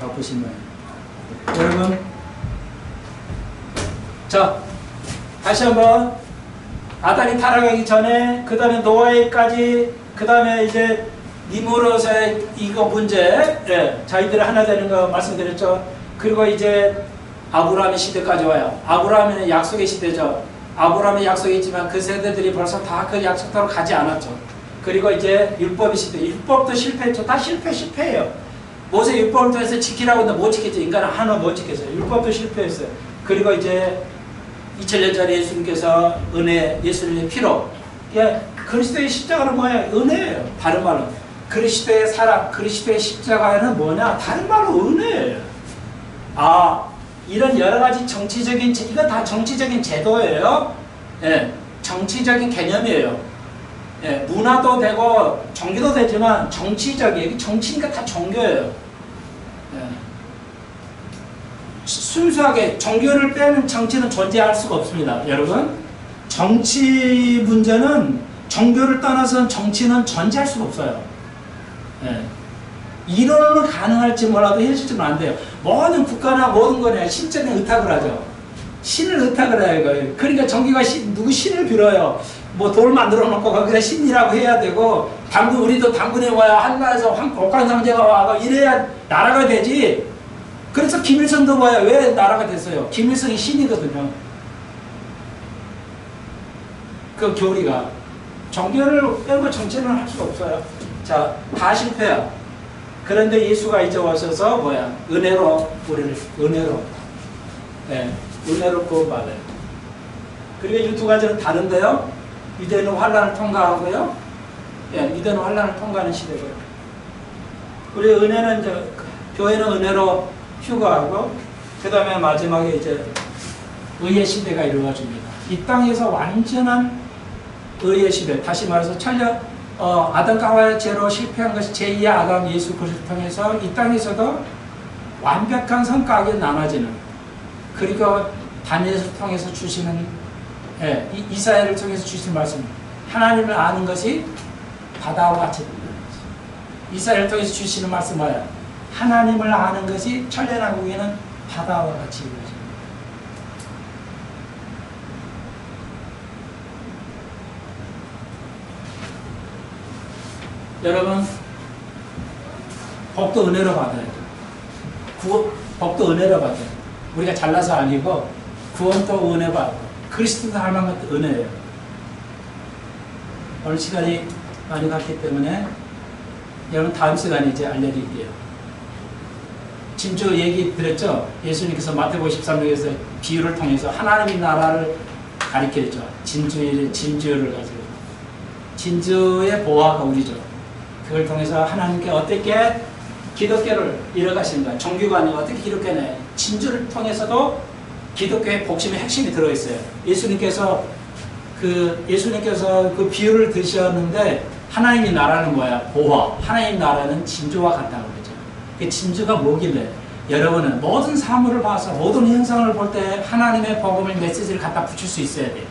바쁘시면. 여러분, 자, 다시 한번 아담이 타락하기 전에, 그 다음에 노아에까지, 그 다음에 이제 니무롯의 이거 문제, 예, 자기들이 하나 되는 거 말씀드렸죠. 그리고 이제 아브라함의 시대까지 와요. 아브라함의 약속의 시대죠. 아브라함의 약속이 있지만 그 세대들이 벌써 다 그 약속대로 가지 않았죠. 그리고 이제 율법의 시대, 율법도 실패했죠. 다 실패예요. 모세 율법을 통해서 지키라고 했는데 못 지켰죠. 인간은 하나 못 지켰어요. 율법도 실패했어요. 그리고 이제 2000년 전에 예수님께서 예수님의 피로, 그리스도의 십자가는 뭐야? 은혜예요. 다른 말로 그리스도의 사랑, 그리스도의 십자가는 뭐냐? 다른 말로 은혜예요. 이런 여러 가지 정치적인, 이거 다 정치적인 제도예요. 예, 정치적인 개념이에요. 예, 문화도 되고 종교도 되지만 정치적인, 정치니까 다 종교예요. 예. 순수하게 종교를 빼는 정치는 존재할 수가 없습니다. 여러분, 정치 문제는 종교를 떠나서는 정치는 존재할 수가 없어요. 예. 이론은 가능할지 몰라도 현실적으로 안 돼요. 모든 국가나 모든 거는 신적인 의탁을 하죠. 신을 의탁을 해요. 이거. 그러니까 종교가 누구 신을 빌어요. 뭐 돌 만들어 놓고 거기다 신이라고 해야 되고, 우리도 당군에 와야 한나라에서 옥황상제가 와가 이래야 나라가 되지. 그래서 김일성도 뭐야? 왜 나라가 됐어요? 김일성이 신이거든요. 그 교리가. 종교를 빼고 정치는 할 수가 없어요. 자, 다 실패야. 그런데 예수가 이제 오셔서 뭐야? 은혜로 우리를, 은혜로 구원받아요. 그리고 이 두 가지는 다른데요. 유대는 환란을 통과하고요. 유대는 환란을 통과하는 시대고요. 우리 은혜는 이제 교회는 은혜로 휴거하고, 그 다음에 마지막에 이제 의의 시대가 이루어집니다. 이 땅에서 완전한 의의 시대. 다시 말해서 아담과 하와의 죄로 실패한 것이 제2의 아담 예수 그리스도를 통해서 이 땅에서도 완벽한 성과하게 나눠지는, 그리고 다니엘을 통해서 주시는, 이사야를 통해서 주시는 말씀, 하나님을 아는 것이 바다와 같이 된다. 이사야를 통해서 주시는 말씀 뭐야? 하나님을 아는 것이 천년왕국에는 바다와 같이 이루어집니다. 여러분, 복도 은혜로 받아야 돼요. 복도 은혜로 받아요. 우리가 잘나서 아니고, 구원도 은혜 받고, 그리스도도 할 만한 것도 은혜예요. 오늘 시간이 많이 갔기 때문에 여러분 다음 시간에 이제 알려드릴게요. 진주 얘기 드렸죠? 예수님께서 마태복음 13장에서 비유를 통해서 하나님의 나라를 가리켰죠. 진주를 가지고. 진주의 보화가 우리죠. 그걸 통해서 하나님께 어떻게 기독교를 이뤄가시는가, 종교관이 어떻게 기독교냐, 진주를 통해서도 기독교의 복심의 핵심이 들어있어요. 예수님께서 그 비유를 드셨는데, 하나님의 나라는 뭐야? 보화. 하나님의 나라는 진주와 같다고 그러죠. 그 진주가 뭐길래? 여러분은 모든 사물을 봐서, 모든 현상을 볼 때 하나님의 복음을, 메시지를 갖다 붙일 수 있어야 돼요.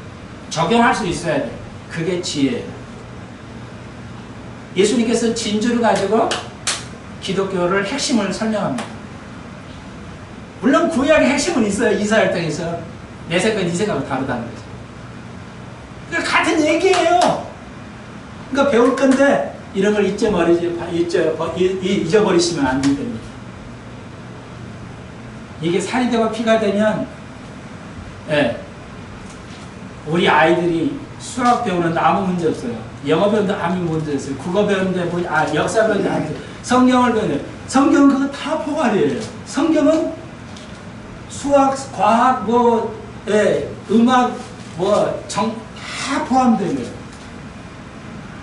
적용할 수 있어야 돼요. 그게 지혜예요. 예수님께서 진주를 가지고 기독교를 핵심을 설명합니다. 물론 구약의 핵심은 있어요. 이사야를 통해서 내 생각은 네 생각은 다르다는 거죠. 그러니까 같은 얘기예요. 그러니까 배울 건데 이런 걸 잊어버리시면 안 됩니다. 이게 살이 되고 피가 되면, 우리 아이들이 수학 배우는데 아무 문제 없어요. 영어 배우는데 아무 문제 없어요. 국어 배우는데 역사 배우는데 아무 문제 없어요. 성경을 배우는데, 성경은 그거 다 포괄이에요. 성경은 수학, 과학, 음악, 다 포함되어 있어요.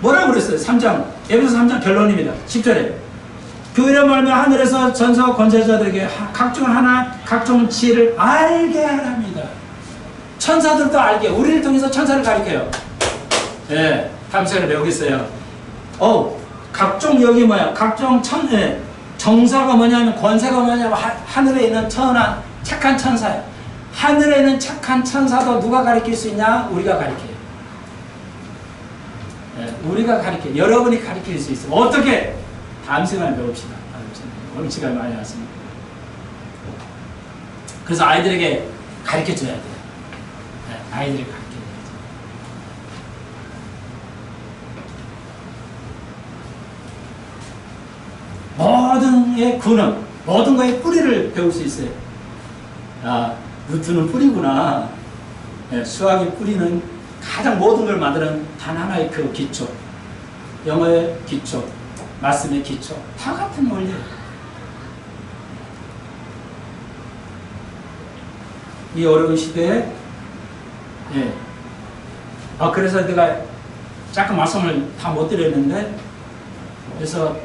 뭐라고 그랬어요? 3장, 에베소 3장 결론입니다. 10절에. 교회를 말면 하늘에서 전서 권세자들에게 각종 지혜를 알게 하랍니다. 천사들도 알게, 우리를 통해서 천사를 가리켜요. 예, 다음 시간에 배우겠어요. 각종 여기 뭐야? 각종 정사가 뭐냐면 권세가 뭐냐면 하늘에 있는 착한 천사예요. 하늘에 있는 착한 천사도 누가 가리킬 수 있냐? 우리가 가리켜요. 예, 우리가 가리켜요. 여러분이 가리킬 수 있어요. 어떻게? 다음 시간에 배웁시다. 오늘 시간이 많이 왔습니다. 그래서 아이들에게 가르쳐줘야 돼요. 네, 아이들에게 가르쳐줘야 돼요. 모든의 근원, 모든 거의 뿌리를 배울 수 있어요. 루트는 뿌리구나. 네, 수학의 뿌리는 가장 모든 걸 만드는 단 하나의 그 기초. 영어의 기초, 말씀의 기초. 다 같은 원리예요. 이 어려운 시대에, 예. 그래서 내가 잠깐 말씀을 다 못 드렸는데, 그래서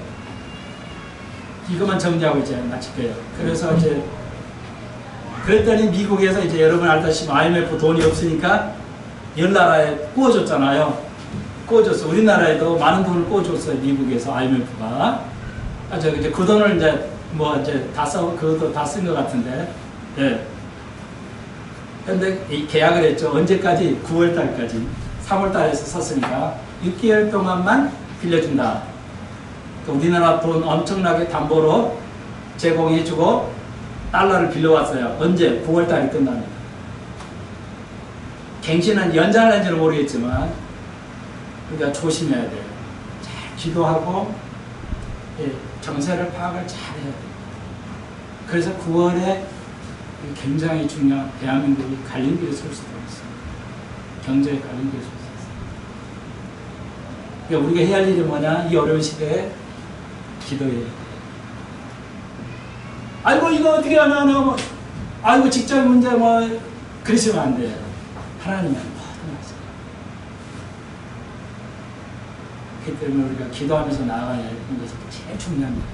이것만 정리하고 이제 마칠게요. 그래서 이제, 그랬더니 미국에서 이제 여러분 알다시피 IMF 돈이 없으니까 열 나라에 구워줬잖아요. 구워줬어. 우리나라에도 많은 돈을 구워줬어요. 미국에서 IMF가. 이제 그 돈을 이제 그것도 다 쓴 것 같은데, 예. 근데 이 계약을 했죠. 언제까지? 9월달까지. 3월달에서 썼으니까 6개월 동안만 빌려준다. 우리나라 돈 엄청나게 담보로 제공해주고 달러를 빌려왔어요. 언제? 9월달이 끝납니다. 갱신은 연장하는지는 모르겠지만, 그러니까 조심해야 돼요. 잘 기도하고, 예, 정세를 파악을 잘해야 돼요. 그래서 9월에 굉장히 중요한 대한민국이 갈림길에 설 수도 있어요. 경제의 갈림길에 설 수 있어요. 그러니까 우리가 해야 할 일이 뭐냐? 이 어려운 시대에 기도해야 돼요. 아이고 이거 어떻게 하나 뭐, 아이고 직장 문제 뭐 그러시면 안 돼요. 하나님은 모든 것을. 그렇기 때문에 우리가 기도하면서 나아가야 하는 것이 제일 중요합니다.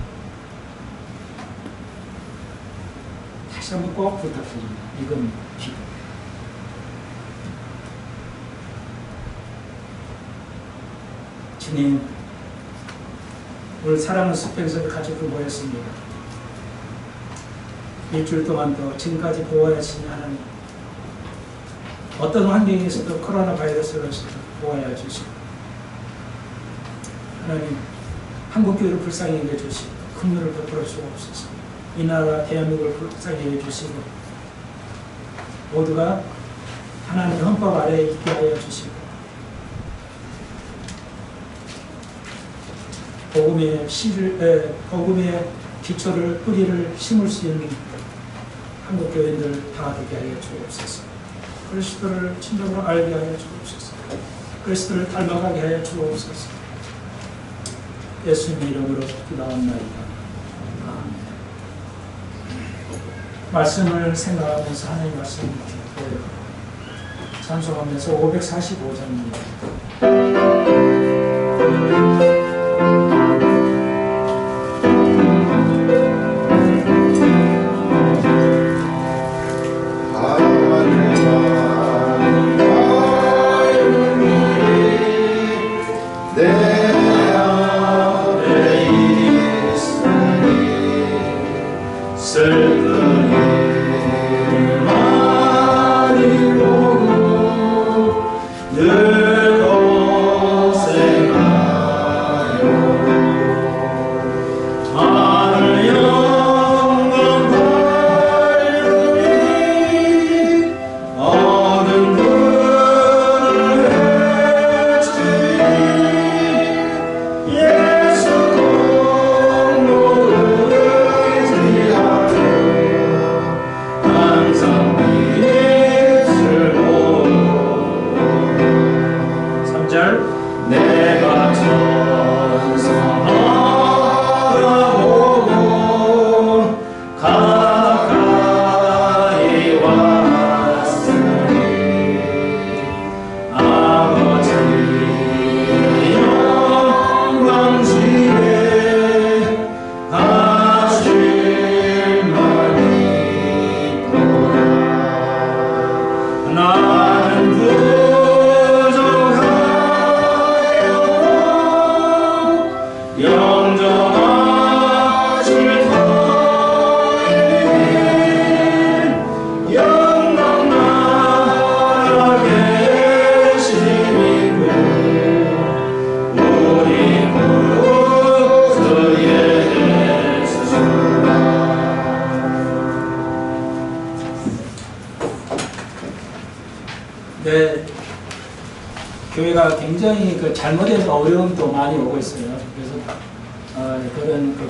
다시 한번 꼭 부탁드립니다. 이건 기도. 주님, 오늘 사랑하는 수평선을 가지고 모였습니다. 일주일 동안도 지금까지 보호하시니 하나님, 어떤 환경에서도 코로나 바이러스로서도 보호하여 주시고, 하나님, 한국교회를 불쌍히 여겨주시고 긍휼을 베풀어 주옵소서. 이 나라 대한민국을 불쌍히 여겨주시고 모두가 하나님의 헌법 아래에 있게 하여 주시고 복음의 기초를 뿌리를 심을 수 있는 한국교회들 다 되게 하여 주옵소서. 그리스도를 진정으로 알게 하여 주옵소서. 그리스도를 닮아가게 하여 주옵소서. 예수님의 이름으로 기도하옵나이다. 말씀을 생각하면서 하나님 말씀을 보여요. 찬송하면서 545장입니다. 늘 네, 교회가 굉장히 그 잘못된 어려움도 많이 오고 있어요. 그래서 그런 그